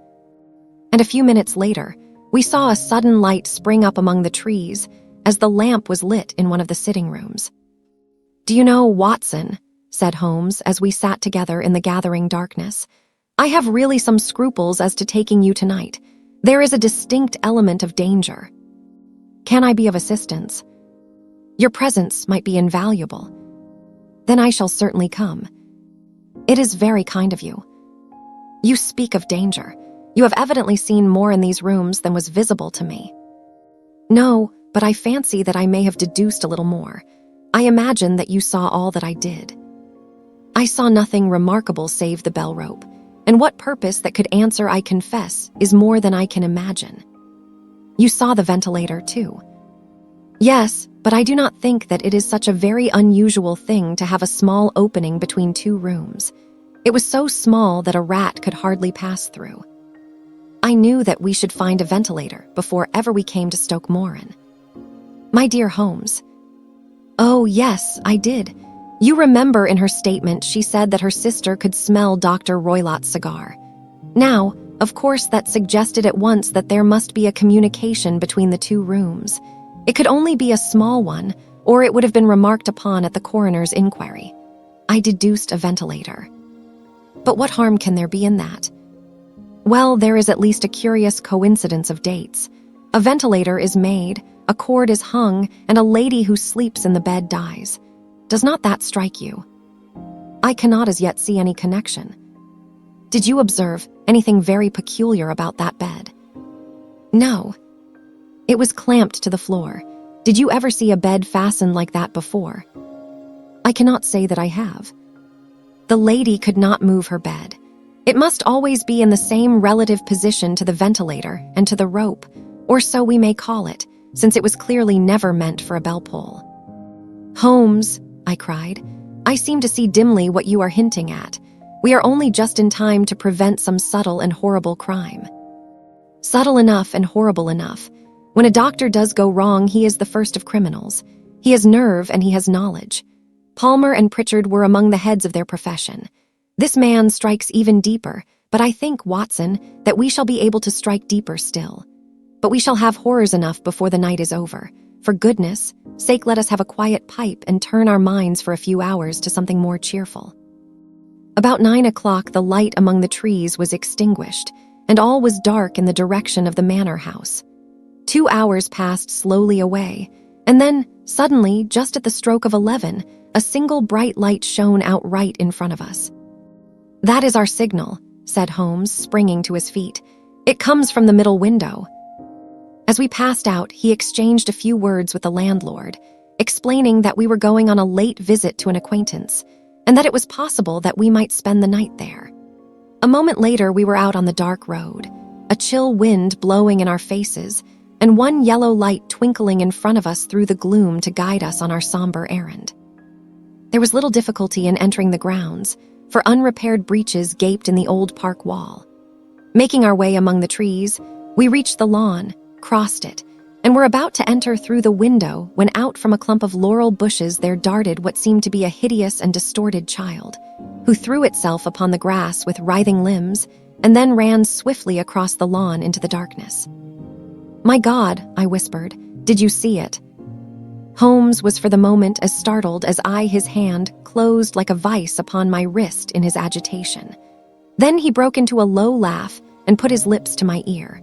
And a few minutes later, we saw a sudden light spring up among the trees as the lamp was lit in one of the sitting rooms. "Do you know, Watson," said Holmes as we sat together in the gathering darkness, "I have really some scruples as to taking you tonight. There is a distinct element of danger. Can I be of assistance? Your presence might be invaluable. Then I shall certainly come. It is very kind of you. You speak of danger. You have evidently seen more in these rooms than was visible to me." "No, but I fancy that I may have deduced a little more. I imagine that you saw all that I did." "I saw nothing remarkable save the bell rope, and what purpose that could answer, I confess, is more than I can imagine." "You saw the ventilator, too?" "Yes, but I do not think that it is such a very unusual thing to have a small opening between two rooms. It was so small that a rat could hardly pass through. I knew that we should find a ventilator before ever we came to Stoke Moran." "My dear Holmes." "Oh, yes, I did. You remember in her statement she said that her sister could smell Dr. Roylott's cigar. Now, of course, that suggested at once that there must be a communication between the two rooms. It could only be a small one, or it would have been remarked upon at the coroner's inquiry. I deduced a ventilator. But what harm can there be in that? Well, there is at least a curious coincidence of dates. A ventilator is made, a cord is hung, and a lady who sleeps in the bed dies. Does not that strike you? I cannot as yet see any connection. Did you observe anything very peculiar about that bed?" "No. It was clamped to the floor. Did you ever see a bed fastened like that before?" "I cannot say that I have." "The lady could not move her bed. It must always be in the same relative position to the ventilator and to the rope, or so we may call it, since it was clearly never meant for a bell pull." "Holmes," I cried, "I seem to see dimly what you are hinting at. We are only just in time to prevent some subtle and horrible crime." "Subtle enough and horrible enough. When a doctor does go wrong, he is the first of criminals. He has nerve and he has knowledge. Palmer and Pritchard were among the heads of their profession. This man strikes even deeper, but I think, Watson, that we shall be able to strike deeper still. But we shall have horrors enough before the night is over. For goodness' sake, let us have a quiet pipe and turn our minds for a few hours to something more cheerful." About 9 o'clock, the light among the trees was extinguished, and all was dark in the direction of the manor house. 2 hours passed slowly away, and then, suddenly, just at the stroke of 11, a single bright light shone out right in front of us. "That is our signal," said Holmes, springing to his feet. "It comes from the middle window." As we passed out, he exchanged a few words with the landlord, explaining that we were going on a late visit to an acquaintance, and that it was possible that we might spend the night there. A moment later, we were out on the dark road, a chill wind blowing in our faces, and one yellow light twinkling in front of us through the gloom to guide us on our somber errand. There was little difficulty in entering the grounds, for unrepaired breaches gaped in the old park wall. Making our way among the trees, we reached the lawn, crossed it, and were about to enter through the window when out from a clump of laurel bushes there darted what seemed to be a hideous and distorted child, who threw itself upon the grass with writhing limbs and then ran swiftly across the lawn into the darkness. "My God," I whispered, "did you see it?" Holmes was for the moment as startled as I. His hand closed like a vice upon my wrist in his agitation. Then he broke into a low laugh and put his lips to my ear.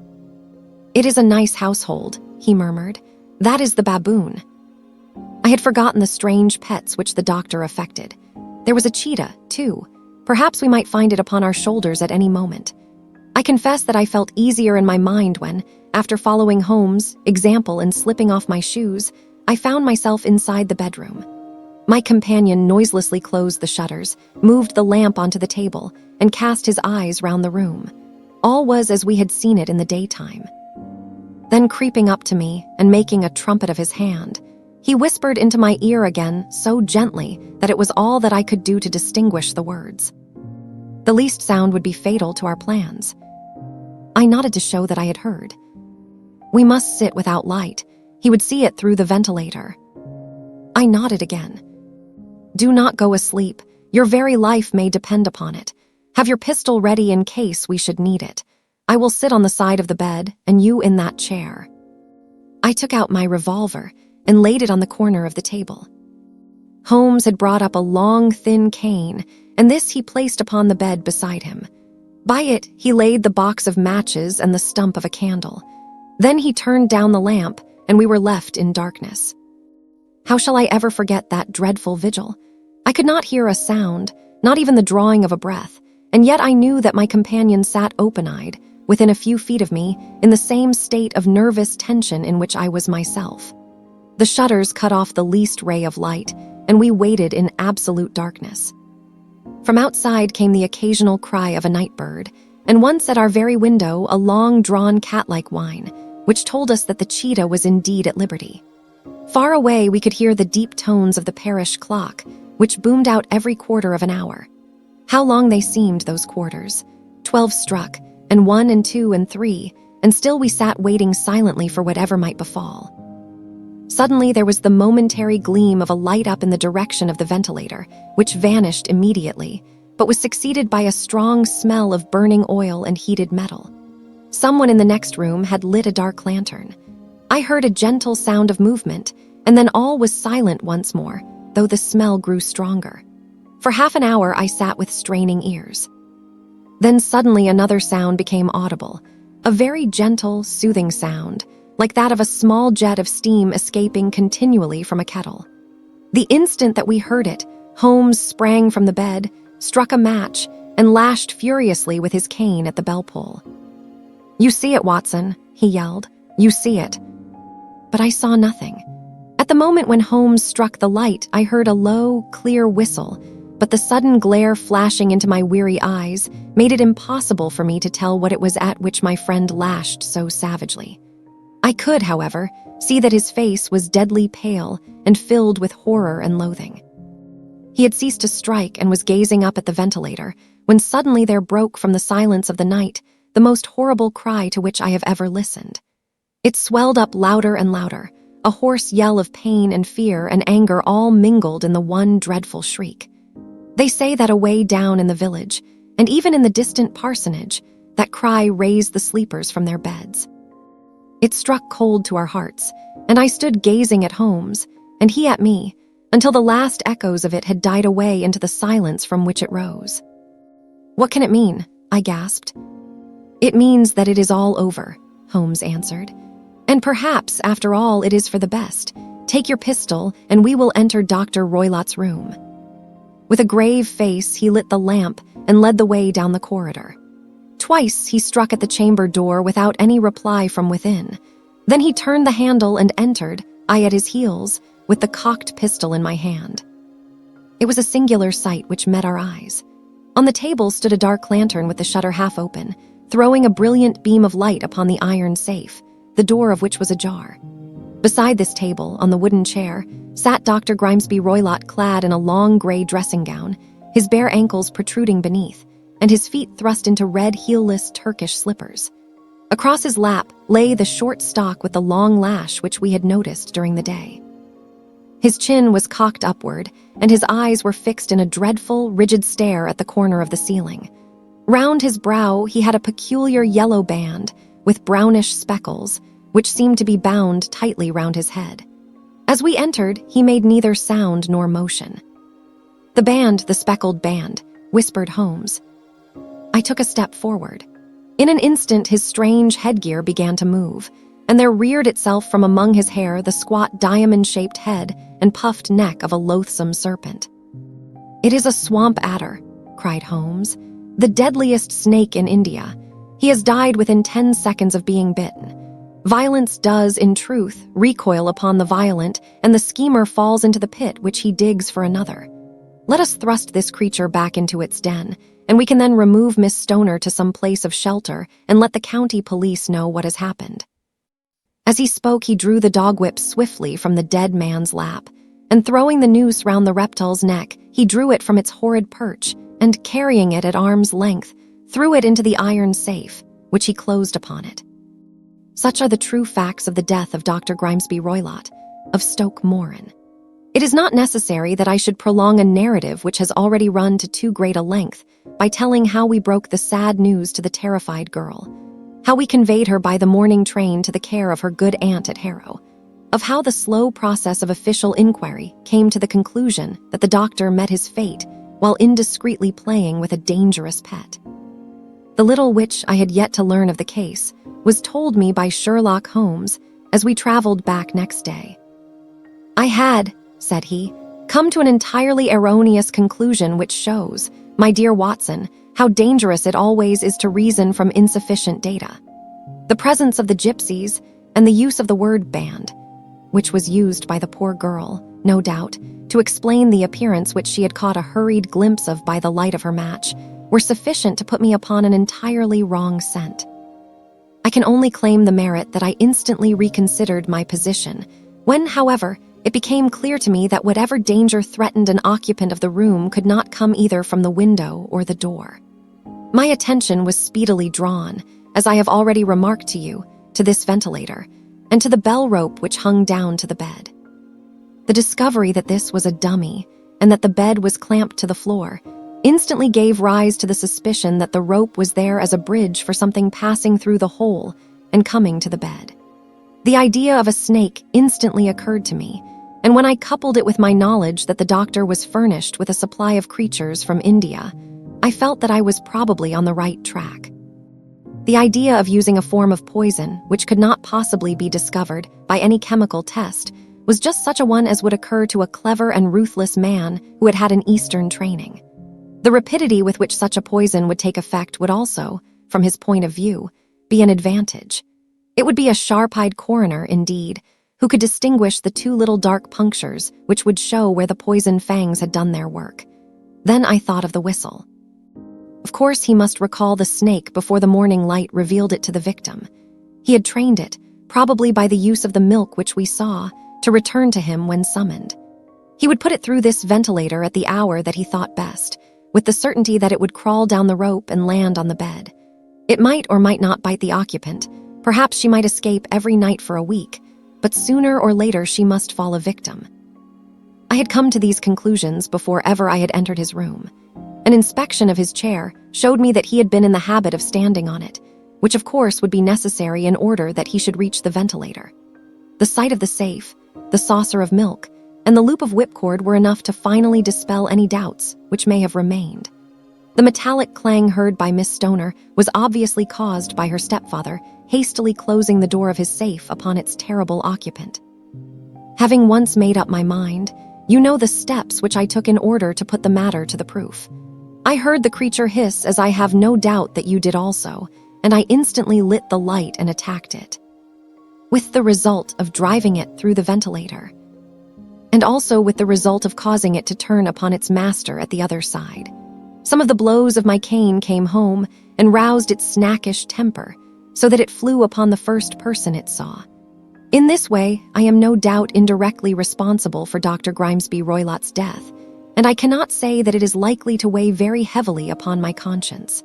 "It is a nice household," he murmured. "That is the baboon." I had forgotten the strange pets which the doctor affected. There was a cheetah, too. Perhaps we might find it upon our shoulders at any moment. I confess that I felt easier in my mind when, after following Holmes' example and slipping off my shoes, I found myself inside the bedroom. My companion noiselessly closed the shutters, moved the lamp onto the table, and cast his eyes round the room. All was as we had seen it in the daytime. Then creeping up to me and making a trumpet of his hand, he whispered into my ear again so gently that it was all that I could do to distinguish the words. The least sound would be fatal to our plans. I nodded to show that I had heard. We must sit without light. He would see it through the ventilator. I nodded again. Do not go asleep. Your very life may depend upon it. Have your pistol ready in case we should need it. I will sit on the side of the bed and you in that chair. I took out my revolver and laid it on the corner of the table. Holmes had brought up a long, thin cane, and this he placed upon the bed beside him. By it, he laid the box of matches and the stump of a candle. Then he turned down the lamp, and we were left in darkness. How shall I ever forget that dreadful vigil? I could not hear a sound, not even the drawing of a breath, and yet I knew that my companion sat open-eyed, within a few feet of me, in the same state of nervous tension in which I was myself. The shutters cut off the least ray of light, and we waited in absolute darkness. From outside came the occasional cry of a night bird, and once at our very window a long-drawn cat-like whine, which told us that the cheetah was indeed at liberty. Far away we could hear the deep tones of the parish clock, which boomed out every quarter of an hour. How long they seemed, those quarters. 12 struck, and 1 and 2 and 3, and still we sat waiting silently for whatever might befall. Suddenly there was the momentary gleam of a light up in the direction of the ventilator, which vanished immediately, but was succeeded by a strong smell of burning oil and heated metal. Someone in the next room had lit a dark lantern. I heard a gentle sound of movement, and then all was silent once more, though the smell grew stronger. For half an hour I sat with straining ears. Then suddenly another sound became audible, a very gentle, soothing sound, like that of a small jet of steam escaping continually from a kettle. The instant that we heard it, Holmes sprang from the bed, struck a match, and lashed furiously with his cane at the bell-pull. "You see it, Watson," he yelled. "You see it." But I saw nothing. At the moment when Holmes struck the light, I heard a low, clear whistle, but the sudden glare flashing into my weary eyes made it impossible for me to tell what it was at which my friend lashed so savagely. I could, however, see that his face was deadly pale and filled with horror and loathing. He had ceased to strike and was gazing up at the ventilator, when suddenly there broke from the silence of the night the most horrible cry to which I have ever listened. It swelled up louder and louder, a hoarse yell of pain and fear and anger all mingled in the one dreadful shriek. They say that away down in the village, and even in the distant parsonage, that cry raised the sleepers from their beds. It struck cold to our hearts, and I stood gazing at Holmes, and he at me, until the last echoes of it had died away into the silence from which it rose. "What can it mean?" I gasped. "It means that it is all over," Holmes answered. "And perhaps, after all, it is for the best. Take your pistol, and we will enter Dr. Roylott's room." With a grave face, he lit the lamp and led the way down the corridor. Twice he struck at the chamber door without any reply from within. Then he turned the handle and entered, I at his heels, with the cocked pistol in my hand. It was a singular sight which met our eyes. On the table stood a dark lantern with the shutter half open, throwing a brilliant beam of light upon the iron safe, the door of which was ajar. Beside this table, on the wooden chair, sat Dr. Grimesby Roylott clad in a long gray dressing gown, his bare ankles protruding beneath, and his feet thrust into red heel-less Turkish slippers. Across his lap lay the short stock with the long lash which we had noticed during the day. His chin was cocked upward, and his eyes were fixed in a dreadful, rigid stare at the corner of the ceiling. Round his brow he had a peculiar yellow band, with brownish speckles, which seemed to be bound tightly round his head. As we entered, he made neither sound nor motion. "The band, the speckled band," whispered Holmes. I took a step forward. In an instant his strange headgear began to move, and there reared itself from among his hair the squat diamond-shaped head and puffed neck of a loathsome serpent. "It is a swamp adder," cried Holmes, "the deadliest snake in India. He has died within 10 seconds of being bitten. Violence does, in truth, recoil upon the violent, and the schemer falls into the pit which he digs for another. Let us thrust this creature back into its den, and we can then remove Miss Stoner to some place of shelter and let the county police know what has happened." As he spoke, he drew the dog whip swiftly from the dead man's lap, and throwing the noose round the reptile's neck, he drew it from its horrid perch, and carrying it at arm's length, threw it into the iron safe, which he closed upon it. Such are the true facts of the death of Dr. Grimesby Roylott, of Stoke Moran. It is not necessary that I should prolong a narrative which has already run to too great a length by telling how we broke the sad news to the terrified girl, how we conveyed her by the morning train to the care of her good aunt at Harrow, of how the slow process of official inquiry came to the conclusion that the doctor met his fate while indiscreetly playing with a dangerous pet. The little which I had yet to learn of the case was told me by Sherlock Holmes as we traveled back next day. "I had," said he, "come to an entirely erroneous conclusion which shows, my dear Watson, how dangerous it always is to reason from insufficient data. The presence of the gypsies and the use of the word band, which was used by the poor girl, no doubt, to explain the appearance which she had caught a hurried glimpse of by the light of her match, were sufficient to put me upon an entirely wrong scent. I can only claim the merit that I instantly reconsidered my position, when, however, it became clear to me that whatever danger threatened an occupant of the room could not come either from the window or the door. My attention was speedily drawn, as I have already remarked to you, to this ventilator, and to the bell rope which hung down to the bed. The discovery that this was a dummy, and that the bed was clamped to the floor, instantly gave rise to the suspicion that the rope was there as a bridge for something passing through the hole and coming to the bed. The idea of a snake instantly occurred to me, and when I coupled it with my knowledge that the doctor was furnished with a supply of creatures from India, I felt that I was probably on the right track. The idea of using a form of poison which could not possibly be discovered by any chemical test was just such a one as would occur to a clever and ruthless man who had had an Eastern training. The rapidity with which such a poison would take effect would also, from his point of view, be an advantage. It would be a sharp-eyed coroner, indeed, who could distinguish the two little dark punctures which would show where the poison fangs had done their work. Then I thought of the whistle. Of course, he must recall the snake before the morning light revealed it to the victim. He had trained it, probably by the use of the milk which we saw, to return to him when summoned. He would put it through this ventilator at the hour that he thought best, with the certainty that it would crawl down the rope and land on the bed. It might or might not bite the occupant. Perhaps she might escape every night for a week, but sooner or later she must fall a victim. I had come to these conclusions before ever I had entered his room. An inspection of his chair showed me that he had been in the habit of standing on it, which of course would be necessary in order that he should reach the ventilator. The sight of the safe, the saucer of milk, and the loop of whipcord were enough to finally dispel any doubts which may have remained. The metallic clang heard by Miss Stoner was obviously caused by her stepfather hastily closing the door of his safe upon its terrible occupant. Having once made up my mind, you know the steps which I took in order to put the matter to the proof. I heard the creature hiss, as I have no doubt that you did also, and I instantly lit the light and attacked it, with the result of driving it through the ventilator, and also with the result of causing it to turn upon its master at the other side. Some of the blows of my cane came home and roused its snackish temper, so that it flew upon the first person it saw. In this way, I am no doubt indirectly responsible for Dr. Grimesby Roylott's death, and I cannot say that it is likely to weigh very heavily upon my conscience.